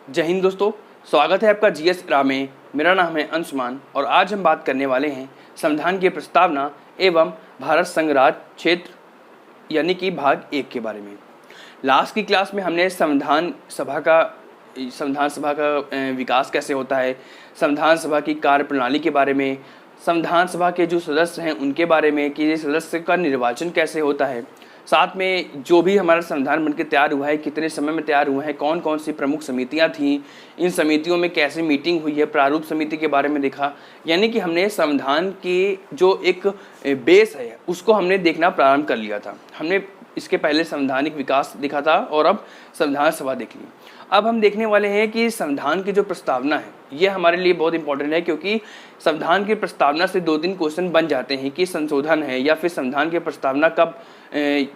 जय हिंद दोस्तों, स्वागत है आपका जीएस रा में। मेरा नाम है अंशुमान और आज हम बात करने वाले हैं संविधान की प्रस्तावना एवं भारत संघ राज्य क्षेत्र यानी कि भाग 1 के बारे में। लास्ट की क्लास में हमने संविधान सभा का विकास कैसे होता है, संविधान सभा की कार्यप्रणाली के बारे में, संविधान सभा के जो सदस्य हैं उनके बारे में कि ये सदस्य का निर्वाचन कैसे होता है, साथ में जो भी हमारा संविधान बनकर तैयार हुआ है कितने समय में तैयार हुआ है, कौन कौन सी प्रमुख समितियां थीं, इन समितियों में कैसे मीटिंग हुई है, प्रारूप समिति के बारे में देखा। यानी कि हमने संविधान के जो एक बेस है उसको हमने देखना प्रारंभ कर लिया था। हमने इसके पहले संवैधानिक विकास देखा था और अब संविधान सभा देख ली। अब हम देखने वाले हैं कि संविधान की जो प्रस्तावना है ये हमारे लिए बहुत इंपॉर्टेंट है, क्योंकि संविधान की प्रस्तावना से 2-3 क्वेश्चन बन जाते हैं कि संशोधन है या फिर संविधान की प्रस्तावना कब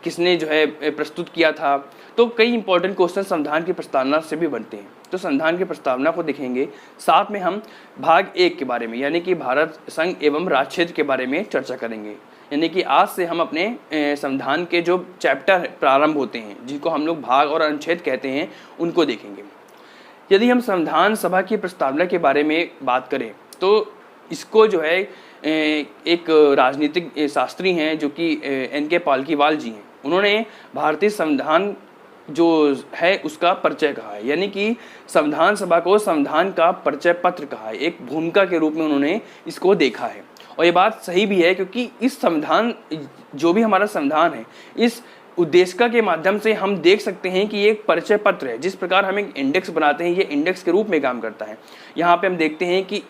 किसने जो है प्रस्तुत किया था। तो कई इंपॉर्टेंट क्वेश्चन संविधान की प्रस्तावना से भी बनते हैं। तो संविधान की प्रस्तावना को देखेंगे, साथ में हम भाग 1 के बारे में यानी कि भारत संघ एवं राज्य क्षेत्र के बारे में चर्चा करेंगे। यानी कि आज से हम अपने संविधान के जो चैप्टर प्रारंभ होते हैं जिनको हम लोग भाग और अनुच्छेद कहते हैं उनको देखेंगे। यदि हम संविधान सभा की प्रस्तावना के बारे में बात करें तो इसको जो है एक राजनीतिक शास्त्री हैं जो कि N.K. पालकीवाल जी हैं, उन्होंने भारतीय संविधान जो है उसका परिचय कहा है। यानी कि संविधान सभा को संविधान का परिचय पत्र कहा है, एक भूमिका के रूप में उन्होंने इसको देखा है। और ये बात सही भी है, क्योंकि इस संविधान जो भी हमारा संविधान है इस उद्देशिका के माध्यम से हम देख सकते हैं कि ये एक परिचय पत्र है। जिस प्रकार हम एक इंडेक्स बनाते हैं ये इंडेक्स के रूप में काम करता है। यहाँ पे हम देखते हैं कि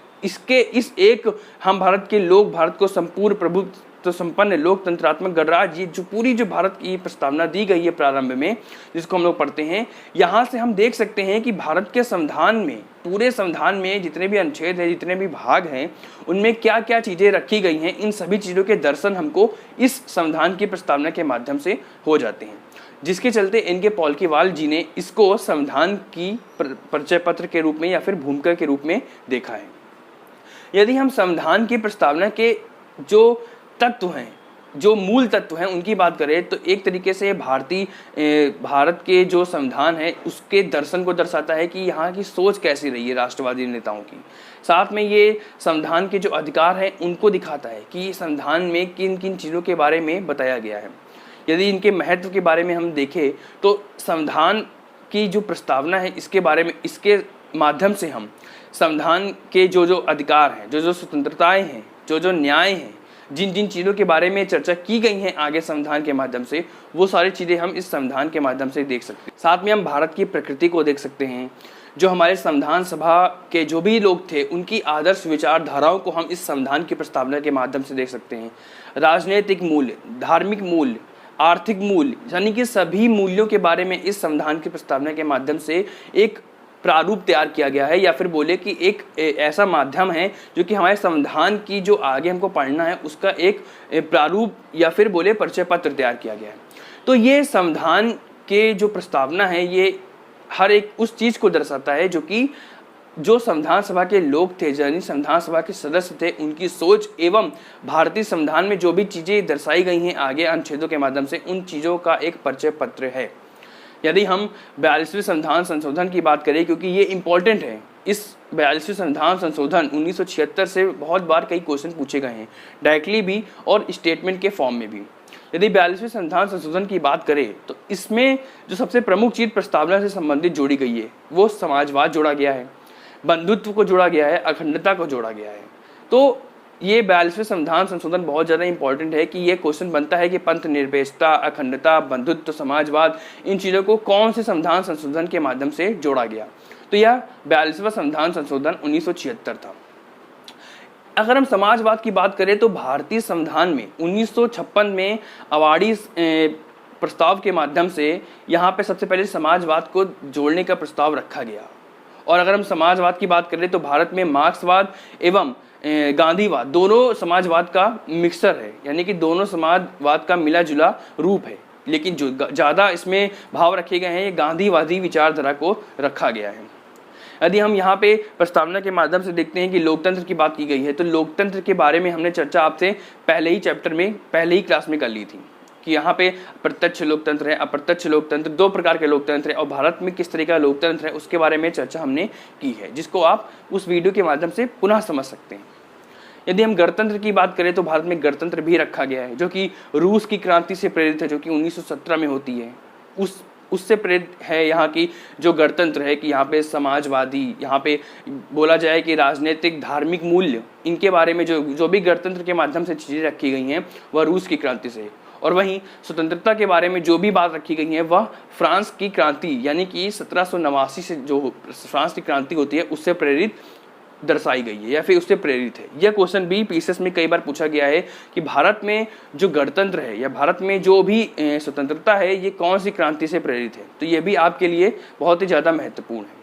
हम भारत के लोग, भारत को संपूर्ण प्रभुत्व संपन्न लोकतंत्रात्मक गणराज्य, ये जो पूरी जो भारत की प्रस्तावना दी गई है प्रारंभ में जिसको हम लोग पढ़ते हैं, यहाँ से हम देख सकते हैं कि भारत के संविधान में, पूरे संविधान में जितने भी अनुच्छेद हैं, जितने भी भाग हैं, उनमें क्या क्या चीज़ें रखी गई हैं, इन सभी चीज़ों के दर्शन हमको इस संविधान की प्रस्तावना के माध्यम से हो जाते हैं। जिसके चलते N.K. पालकीवाल जी ने इसको संविधान की परिचय पत्र के रूप में या फिर भूमिका के रूप में देखा है। यदि हम संविधान की प्रस्तावना के जो तत्व हैं, जो मूल तत्व हैं उनकी बात करें तो एक तरीके से भारत के जो संविधान है उसके दर्शन को दर्शाता है कि यहाँ की सोच कैसी रही है राष्ट्रवादी नेताओं की। साथ में ये संविधान के जो अधिकार हैं उनको दिखाता है कि संविधान में किन किन चीज़ों के बारे में बताया गया है। यदि इनके महत्व के बारे में हम देखें तो संविधान की जो प्रस्तावना है इसके बारे में, इसके माध्यम से हम संविधान के जो अधिकार हैं, जो स्वतंत्रताएं हैं, जो न्याय हैं, जिन जिन चीज़ों के बारे में चर्चा की गई हैं आगे संविधान के माध्यम से, वो सारी चीज़ें हम इस संविधान के माध्यम से देख सकते हैं। साथ में हम भारत की प्रकृति को देख सकते हैं। जो हमारे संविधान सभा के जो भी लोग थे उनकी आदर्श विचारधाराओं को हम इस संविधान की प्रस्तावना के माध्यम से देख सकते हैं। राजनीतिक मूल्य, धार्मिक मूल्य, आर्थिक मूल्य, यानी कि सभी मूल्यों के बारे में इस संविधान की प्रस्तावना के माध्यम से एक प्रारूप तैयार किया गया है, या फिर बोले कि एक ऐसा माध्यम है जो कि हमारे संविधान की जो आगे हमको पढ़ना है उसका एक प्रारूप या फिर बोले परिचय पत्र तैयार किया गया है। तो ये संविधान के जो प्रस्तावना है ये हर एक उस चीज़ को दर्शाता है जो कि जो संविधान सभा के लोग थे, यानी संविधान सभा के सदस्य थे, उनकी सोच एवं भारतीय संविधान में जो भी चीज़ें दर्शाई गई हैं आगे अनुच्छेदों के माध्यम से, उन चीज़ों का एक परिचय पत्र है। यदि हम 42वें संविधान संशोधन की बात करें, क्योंकि ये इम्पोर्टेंट है, इस 42वें संविधान संशोधन 1976 से बहुत बार कई क्वेश्चन पूछे गए हैं, डायरेक्टली भी और स्टेटमेंट के फॉर्म में भी। यदि 42वें संविधान संशोधन की बात करें तो इसमें जो सबसे प्रमुख चीज़ प्रस्तावना से संबंधित जोड़ी गई है वो समाजवाद जोड़ा गया है, बंधुत्व को जोड़ा गया है, अखंडता को जोड़ा गया है। तो ये 42वें संविधान संशोधन बहुत ज़्यादा इंपॉर्टेंट है कि ये क्वेश्चन बनता है कि पंथ निरपेक्षता, अखंडता, बंधुत्व, समाजवाद, इन चीज़ों को कौन से संविधान संशोधन के माध्यम से जोड़ा गया। तो यह 42वां संविधान संशोधन 1976 था। अगर हम समाजवाद की बात करें तो भारतीय संविधान में 1956 में अवार्डी प्रस्ताव के माध्यम से यहाँ पे सबसे पहले समाजवाद को जोड़ने का प्रस्ताव रखा गया। और अगर हम समाजवाद की बात करें तो भारत में मार्क्सवाद एवं गांधीवाद दोनों समाजवाद का मिक्सर है, यानी कि दोनों समाजवाद का मिला जुला रूप है, लेकिन जो ज़्यादा इसमें भाव रखे गए हैं ये गांधीवादी विचारधारा को रखा गया है। यदि हम यहाँ पे प्रस्तावना के माध्यम से देखते हैं कि लोकतंत्र की बात की गई है, तो लोकतंत्र के बारे में हमने चर्चा आपसे पहले ही चैप्टर में, पहले ही क्लास में कर ली थी कि यहाँ पे प्रत्यक्ष लोकतंत्र है, अप्रत्यक्ष लोकतंत्र, 2 प्रकार के लोकतंत्र है और भारत में किस तरीके का लोकतंत्र है उसके बारे में चर्चा हमने की है, जिसको आप उस वीडियो के माध्यम से पुनः समझ सकते हैं। यदि हम गणतंत्र की बात करें तो भारत में गणतंत्र भी रखा गया है, जो कि रूस की क्रांति से प्रेरित है, जो कि 1917 में होती है। उससे प्रेरित है यहाँ की जो गणतंत्र है कि यहाँ पे समाजवादी, यहाँ पे बोला जाए कि राजनीतिक धार्मिक मूल्य, इनके बारे में जो भी गणतंत्र के माध्यम से चीज़ें रखी गई हैं वह रूस की क्रांति से है। और वहीं स्वतंत्रता के बारे में जो भी बात रखी गई है वह फ्रांस की क्रांति यानी कि 1789 से जो फ्रांस की क्रांति होती है उससे प्रेरित दर्शाई गई है या फिर उससे प्रेरित है। यह क्वेश्चन भी पीसीएस में कई बार पूछा गया है कि भारत में जो गणतंत्र है या भारत में जो भी स्वतंत्रता है ये कौन सी क्रांति से प्रेरित है, तो ये भी आपके लिए बहुत ही ज़्यादा महत्वपूर्ण है।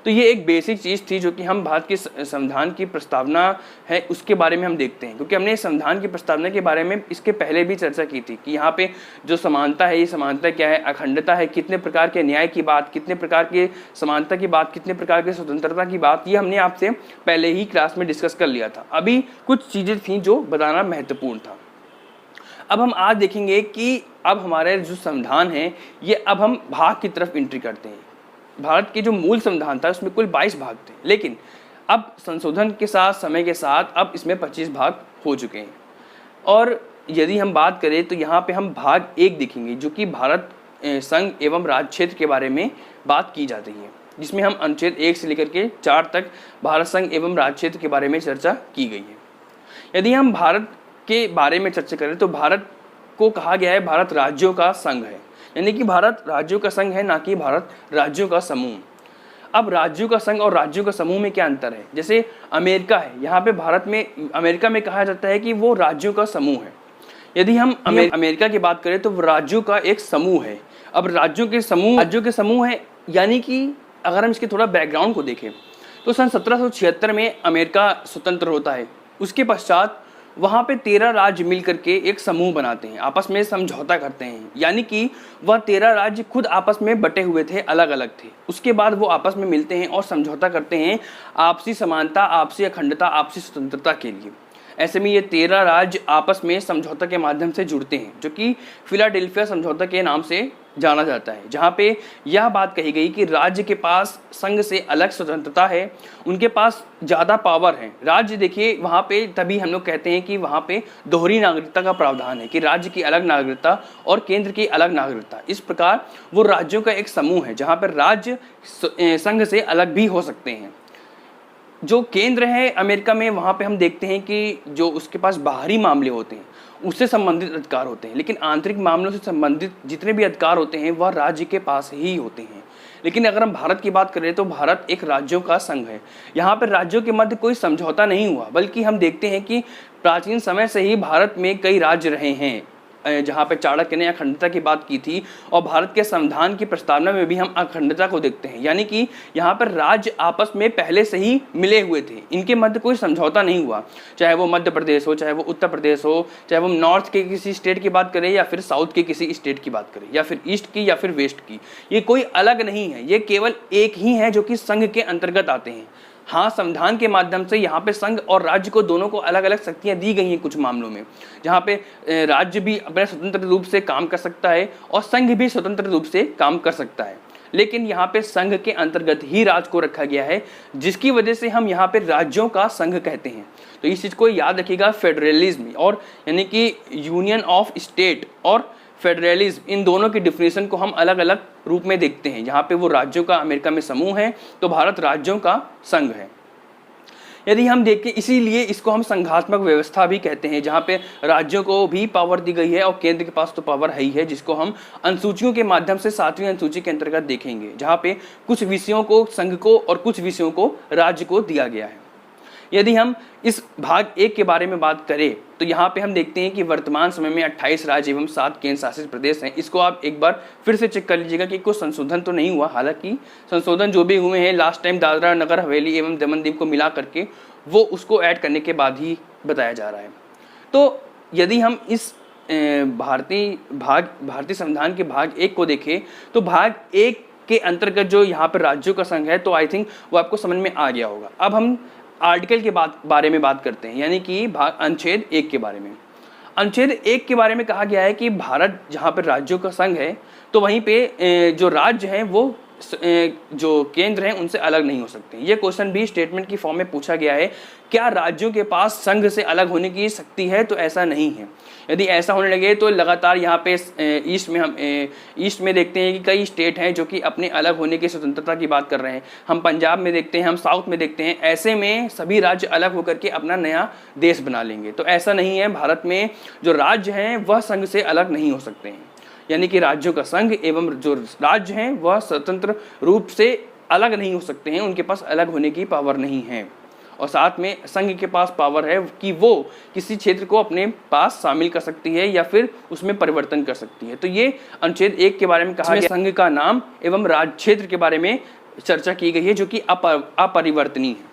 तो ये एक बेसिक चीज़ थी जो कि हम भारत के संविधान की प्रस्तावना है उसके बारे में हम देखते हैं, क्योंकि हमने संविधान की प्रस्तावना के बारे में इसके पहले भी चर्चा की थी कि यहाँ पे जो समानता है, ये समानता क्या है, अखंडता है, कितने प्रकार के न्याय की बात, कितने प्रकार के समानता की बात, कितने प्रकार के स्वतंत्रता की बात, ये हमने आपसे पहले ही क्लास में डिस्कस कर लिया था। अभी कुछ चीज़ें थी जो बताना महत्वपूर्ण था। अब हम आज देखेंगे कि अब हमारे जो संविधान है ये अब हम भाग की तरफ एंट्री करते हैं। भारत के जो मूल संविधान था उसमें कुल 22 भाग थे, लेकिन अब संशोधन के साथ, समय के साथ अब इसमें 25 भाग हो चुके हैं। और यदि हम बात करें तो यहाँ पे हम भाग 1 देखेंगे जो कि भारत संघ एवं राज्य क्षेत्र के बारे में बात की जाती है, जिसमें हम अनुच्छेद 1 से लेकर के 4 तक भारत संघ एवं राज्य क्षेत्र के बारे में चर्चा की गई है। यदि हम भारत के बारे में चर्चा करें तो भारत को कहा गया है भारत राज्यों का संघ है, यानी कि भारत राज्यों का संघ है, ना कि भारत राज्यों का समूह। अब राज्यों का संघ और राज्यों का समूह में क्या अंतर है? जैसे अमेरिका है, यहाँ पे भारत में अमेरिका में कहा जाता है कि वो राज्यों का समूह है। यदि हम अमेरिका की बात करें तो वो राज्यों का एक समूह है। अब राज्यों के समूह है, यानी कि अगर हम इसके थोड़ा बैकग्राउंड को देखें तो सन 1776 में अमेरिका स्वतंत्र होता है। उसके पश्चात वहाँ पे 13 राज्य मिल करके एक समूह बनाते हैं, आपस में समझौता करते हैं, यानी कि वह 13 राज्य खुद आपस में बटे हुए थे, अलग अलग थे। उसके बाद वो आपस में मिलते हैं और समझौता करते हैं आपसी समानता, आपसी अखंडता, आपसी स्वतंत्रता के लिए। ऐसे में ये 13 राज्य आपस में समझौता के माध्यम से जुड़ते हैं, जो कि फिलाडेल्फिया समझौता के नाम से जाना जाता है, जहाँ पे यह बात कही गई कि राज्य के पास संघ से अलग स्वतंत्रता है, उनके पास ज़्यादा पावर है। राज्य देखिए वहाँ पे तभी हम लोग कहते हैं कि वहाँ पे दोहरी नागरिकता का प्रावधान है कि राज्य की अलग नागरिकता और केंद्र की अलग नागरिकता। इस प्रकार वो राज्यों का एक समूह है जहाँ पर राज्य संघ से अलग भी हो सकते हैं। जो केंद्र है अमेरिका में, वहाँ पे हम देखते हैं कि जो उसके पास बाहरी मामले होते हैं उससे संबंधित अधिकार होते हैं, लेकिन आंतरिक मामलों से संबंधित जितने भी अधिकार होते हैं वह राज्य के पास ही होते हैं। लेकिन अगर हम भारत की बात करें तो भारत एक राज्यों का संघ है। यहाँ पर राज्यों के मध्य कोई समझौता नहीं हुआ, बल्कि हम देखते हैं कि प्राचीन समय से ही भारत में कई राज्य रहे हैं, जहाँ पे चाणक्य ने अखंडता की बात की थी। और भारत के संविधान की प्रस्तावना में भी हम अखंडता को देखते हैं, यानी कि यहाँ पर राज्य आपस में पहले से ही मिले हुए थे, इनके मध्य कोई समझौता नहीं हुआ। चाहे वो मध्य प्रदेश हो, चाहे वो उत्तर प्रदेश हो, चाहे वो नॉर्थ के किसी स्टेट की बात करें या फिर साउथ के किसी स्टेट की बात करें, या फिर ईस्ट की या फिर वेस्ट की, ये कोई अलग नहीं है, ये केवल एक ही है जो कि संघ के अंतर्गत आते हैं। हाँ, संविधान के माध्यम से यहाँ पे संघ और राज्य को दोनों को अलग अलग शक्तियाँ दी गई हैं कुछ मामलों में, जहाँ पे राज्य भी अपने स्वतंत्र रूप से काम कर सकता है और संघ भी स्वतंत्र रूप से काम कर सकता है। लेकिन यहाँ पे संघ के अंतर्गत ही राज्य को रखा गया है, जिसकी वजह से हम यहाँ पे राज्यों का संघ कहते हैं। तो इस चीज़ को याद रखिएगा, फेडरलिज्म और यानी कि यूनियन ऑफ स्टेट और फेडरलिज्म, इन दोनों की डिफिनेशन को हम अलग अलग रूप में देखते हैं। जहाँ पे वो राज्यों का अमेरिका में समूह है तो भारत राज्यों का संघ है। यदि हम देखें, इसीलिए इसको हम संघात्मक व्यवस्था भी कहते हैं, जहाँ पे राज्यों को भी पावर दी गई है और केंद्र के पास तो पावर है ही है, जिसको हम अनुसूचियों के माध्यम से 7वीं अनुसूची के अंतर्गत देखेंगे, जहाँ पे कुछ विषयों को संघ को और कुछ विषयों को राज्य को दिया गया है। यदि हम इस भाग 1 के बारे में बात करें तो यहाँ पे हम देखते हैं कि वर्तमान समय में 28 राज्य एवं 7 केंद्र शासित प्रदेश हैं। इसको आप एक बार फिर से चेक कर लीजिएगा कि कोई संशोधन तो नहीं हुआ। हालांकि संशोधन जो भी हुए हैं लास्ट टाइम दादरा नगर हवेली एवं दमन दीव को मिला करके वो उसको ऐड करने के बाद ही बताया जा रहा है। तो यदि हम इस भारतीय संविधान के भाग 1 को देखें तो भाग 1 के अंतर्गत जो यहाँ पर राज्यों का संघ है, तो आई थिंक वो आपको समझ में आ गया होगा। अब हम आर्टिकल के बारे में बात करते हैं, यानी कि अनुच्छेद 1 के बारे में। अनुच्छेद 1 के बारे में कहा गया है कि भारत जहाँ पर राज्यों का संघ है, तो वहीं पे जो राज्य हैं वो जो केंद्र हैं उनसे अलग नहीं हो सकते। ये क्वेश्चन भी स्टेटमेंट की फॉर्म में पूछा गया है, क्या राज्यों के पास संघ से अलग होने की शक्ति है? तो ऐसा नहीं है। यदि ऐसा होने लगे तो लगातार यहाँ पे ईस्ट में देखते हैं कि कई स्टेट हैं जो कि अपने अलग होने की स्वतंत्रता की बात कर रहे हैं। हम पंजाब में देखते हैं, हम साउथ में देखते हैं, ऐसे में सभी राज्य अलग होकर के अपना नया देश बना लेंगे। तो ऐसा नहीं है, भारत में जो राज्य हैं वह संघ से अलग नहीं हो सकते हैं। यानी कि राज्यों का संघ एवं जो राज्य हैं वह स्वतंत्र रूप से अलग नहीं हो सकते हैं, उनके पास अलग होने की पावर नहीं है। और साथ में संघ के पास पावर है कि वो किसी क्षेत्र को अपने पास शामिल कर सकती है या फिर उसमें परिवर्तन कर सकती है। तो ये अनुच्छेद 1 के बारे में कहा गया, संघ का नाम एवं राज्य क्षेत्र के बारे में चर्चा की गई है जो कि अपरिवर्तनीय है।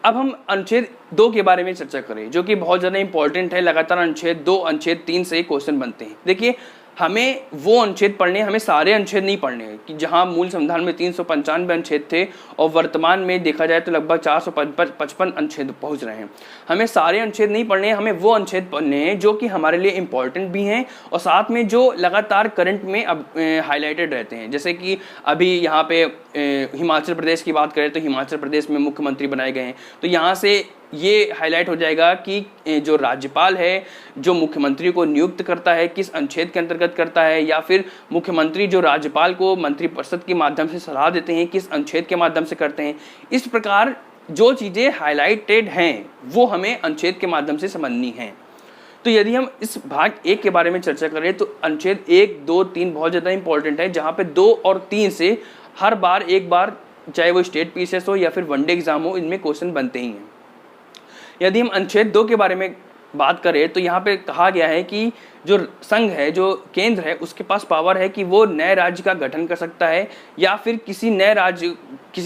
अब हम अनुच्छेद 2 के बारे में चर्चा करें जो कि बहुत ज़्यादा इंपॉर्टेंट है। लगातार अनुच्छेद 2, अनुच्छेद 3 से क्वेश्चन बनते हैं। देखिए, हमें वो अनुच्छेद पढ़ने, हमें सारे अनुच्छेद नहीं पढ़ने हैं कि जहां मूल संविधान में 395 अनुच्छेद थे और वर्तमान में देखा जाए तो लगभग 455 अनुच्छेद पहुंच रहे हैं। हमें सारे अनुच्छेद नहीं पढ़ने हैं, हमें वो अनुच्छेद पढ़ने हैं जो कि हमारे लिए इम्पॉर्टेंट भी हैं और साथ में जो लगातार करंट में अब हाईलाइटेड रहते हैं। जैसे कि अभी यहाँ पे हिमाचल प्रदेश की बात करें तो हिमाचल प्रदेश में मुख्यमंत्री बनाए गए हैं, तो यहाँ से ये हाईलाइट हो जाएगा कि जो राज्यपाल है जो मुख्यमंत्री को नियुक्त करता है किस अनुच्छेद के अंतर्गत करता है, या फिर मुख्यमंत्री जो राज्यपाल को मंत्रिपरिषद के माध्यम से सलाह देते हैं किस अनुच्छेद के माध्यम से करते हैं। इस प्रकार जो चीज़ें हाईलाइटेड हैं वो हमें अनुच्छेद के माध्यम से समझनी है। तो यदि हम इस भाग 1 के बारे में चर्चा करें तो अनुच्छेद 1, 2, 3 बहुत ज़्यादा इंपॉर्टेंट है, जहाँ पे 2 और 3 से हर बार एक बार, चाहे वो स्टेट पीसीएस हो या फिर वनडे एग्जाम हो, इनमें क्वेश्चन बनते ही हैं। यदि हम अनुच्छेद 2 के बारे में बात करें तो यहाँ पे कहा गया है कि जो संघ है, जो केंद्र है, उसके पास पावर है कि वो नए राज्य का गठन कर सकता है या फिर किसी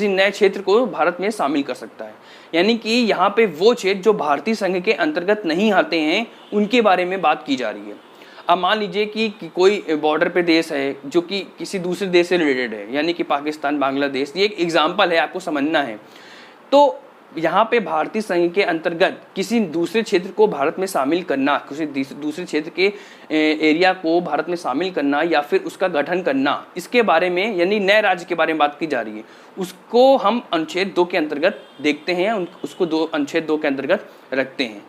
नए क्षेत्र को भारत में शामिल कर सकता है। यानी कि यहाँ पे वो क्षेत्र जो भारतीय संघ के अंतर्गत नहीं आते हैं उनके बारे में बात की जा रही है। अब मान लीजिए कि कोई बॉर्डर पे देश है जो कि किसी दूसरे देश से रिलेटेड है, यानी कि पाकिस्तान, बांग्लादेश, ये एक एग्जाम्पल है, आपको समझना है। तो यहाँ पे भारतीय संघ के अंतर्गत किसी दूसरे क्षेत्र को भारत में शामिल करना, किसी दूसरे क्षेत्र के एरिया को भारत में शामिल करना या फिर उसका गठन करना, इसके बारे में, यानी नए राज्य के बारे में बात की जा रही है, उसको हम अनुच्छेद 2 के अंतर्गत देखते हैं, उसको अनुच्छेद 2 के अंतर्गत रखते हैं।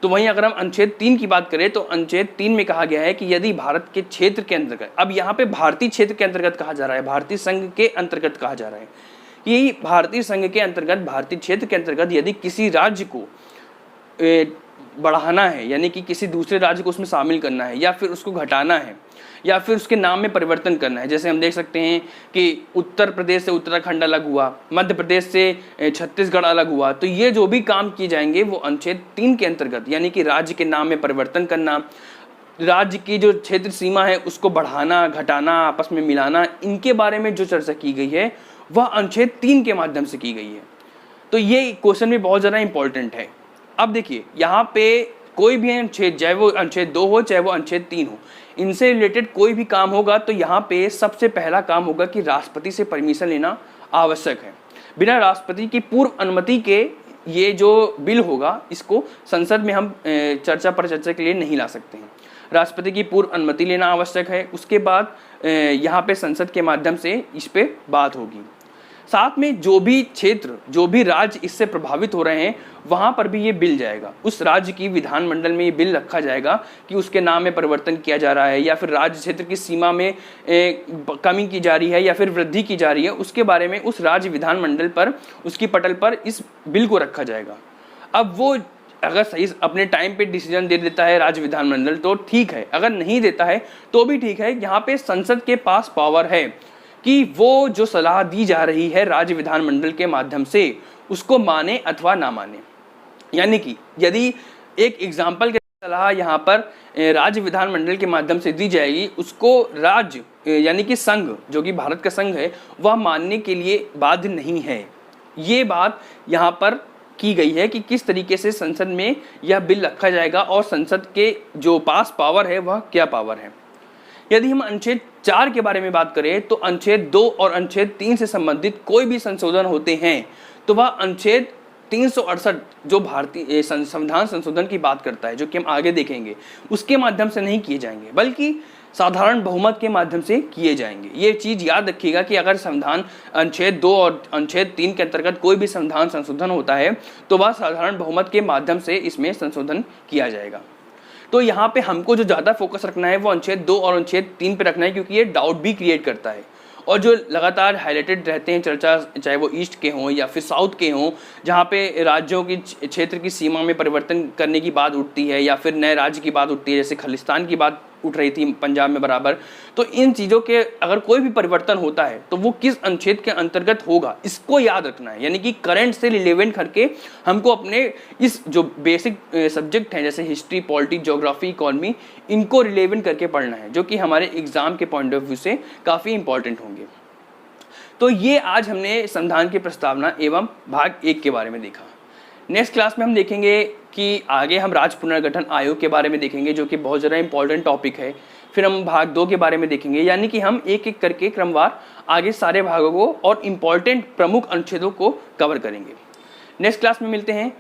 तो वहीं अगर हम अनुच्छेद 3 की बात करें तो अनुच्छेद 3 में कहा गया है कि यदि भारत के क्षेत्र के अंतर्गत, अब यहाँ पे भारतीय क्षेत्र के अंतर्गत कहा जा रहा है, भारतीय संघ के अंतर्गत कहा जा रहा है, कि भारतीय संघ के अंतर्गत, भारतीय क्षेत्र के अंतर्गत यदि किसी राज्य को बढ़ाना है, यानी कि किसी दूसरे राज्य को उसमें शामिल करना है या फिर उसको घटाना है या फिर उसके नाम में परिवर्तन करना है, जैसे हम देख सकते हैं कि उत्तर प्रदेश से उत्तराखंड अलग हुआ, मध्य प्रदेश से छत्तीसगढ़ अलग हुआ, तो ये जो भी काम किए जाएंगे वो अनुच्छेद 3 के अंतर्गत, यानी कि राज्य के नाम में परिवर्तन करना, राज्य की जो क्षेत्र सीमा है उसको बढ़ाना, घटाना, आपस में मिलाना, इनके बारे में जो चर्चा की गई है वह अनुच्छेद 3 के माध्यम से की गई है। तो ये क्वेश्चन भी बहुत ज़्यादा इंपॉर्टेंट है। अब देखिए, यहाँ पे कोई भी अनुच्छेद, चाहे वो अनुच्छेद 2 हो चाहे वो अनुच्छेद 3 हो, इनसे रिलेटेड कोई भी काम होगा तो यहाँ पे सबसे पहला काम होगा कि राष्ट्रपति से परमिशन लेना आवश्यक है। बिना राष्ट्रपति की पूर्व अनुमति के ये जो बिल होगा इसको संसद में हम चर्चा के लिए नहीं ला सकते हैं। राष्ट्रपति की पूर्व अनुमति लेना आवश्यक है, उसके बाद यहाँ पे संसद के माध्यम से इस पे बात होगी। साथ में जो भी क्षेत्र, जो भी राज्य इससे प्रभावित हो रहे हैं वहाँ पर भी ये बिल जाएगा, उस राज्य की विधानमंडल में ये बिल रखा जाएगा कि उसके नाम में परिवर्तन किया जा रहा है या फिर राज्य क्षेत्र की सीमा में कमी की जा रही है या फिर वृद्धि की जा रही है, उसके बारे में उस राज्य विधानमंडल पर, उसकी पटल पर इस बिल को रखा जाएगा। अब वो अगर सही अपने टाइम पे डिसीजन दे देता है राज्य विधानमंडल तो ठीक है, अगर नहीं देता है तो भी ठीक है। यहाँ पे संसद के पास पावर है कि वो जो सलाह दी जा रही है राज्य विधानमंडल के माध्यम से उसको माने अथवा ना माने। यानी कि यदि एक एग्जाम्पल के सलाह यहाँ पर राज्य विधानमंडल के माध्यम से दी जाएगी, उसको राज्य यानी कि संघ, जो कि भारत का संघ है, वह मानने के लिए बाध्य नहीं है। ये बात यहाँ पर की गई है कि किस तरीके से संसद में यह बिल रखा जाएगा और संसद के जो पास पावर है वह क्या पावर है। यदि हम अनुच्छेद 4 के बारे में बात करें तो अनुच्छेद 2 और अनुच्छेद 3 से संबंधित कोई भी संशोधन होते हैं तो वह अनुच्छेद 368 जो भारतीय संविधान संशोधन की बात करता है, जो कि हम आगे देखेंगे, उसके माध्यम से नहीं किए जाएंगे बल्कि साधारण बहुमत के माध्यम से किए जाएंगे। ये चीज़ याद रखिएगा कि अगर संविधान अनुच्छेद 2 और अनुच्छेद 3 के अंतर्गत कोई भी संविधान संशोधन होता है तो वह साधारण बहुमत के माध्यम से इसमें संशोधन किया जाएगा। तो यहाँ पे हमको जो ज़्यादा फोकस रखना है वो अनुच्छेद 2 और अनुच्छेद 3 पे रखना है, क्योंकि ये डाउट भी क्रिएट करता है। और जो लगातार हाईलाइटेड रहते हैं चर्चा, चाहे वो ईस्ट के हों या फिर साउथ के हों, जहाँ पे राज्यों की क्षेत्र की सीमा में परिवर्तन करने की बात उठती है या फिर नए राज्य की बात उठती है, जैसे खालिस्तान की बात उठ रही थी पंजाब में बराबर, तो इन चीज़ों के अगर कोई भी परिवर्तन होता है तो वो किस अनुच्छेद के अंतर्गत होगा, इसको याद रखना है। यानी कि करंट से रिलेवेंट करके हमको अपने इस जो बेसिक सब्जेक्ट हैं जैसे हिस्ट्री, पॉलिटी, ज्योग्राफी, इकोनॉमी, इनको रिलेवेंट करके पढ़ना है, जो कि हमारे एग्जाम के पॉइंट ऑफ व्यू से काफ़ी इंपॉर्टेंट होंगे। तो ये आज हमने संविधान की प्रस्तावना एवं भाग 1 के बारे में देखा। नेक्स्ट क्लास में हम देखेंगे कि आगे हम राज्य पुनर्गठन आयोग के बारे में देखेंगे, जो कि बहुत ज़्यादा इंपॉर्टेंट टॉपिक है। फिर हम भाग 2 के बारे में देखेंगे, यानी कि हम एक एक करके क्रमवार आगे सारे भागों को और इम्पॉर्टेंट प्रमुख अनुच्छेदों को कवर करेंगे। नेक्स्ट क्लास में मिलते हैं।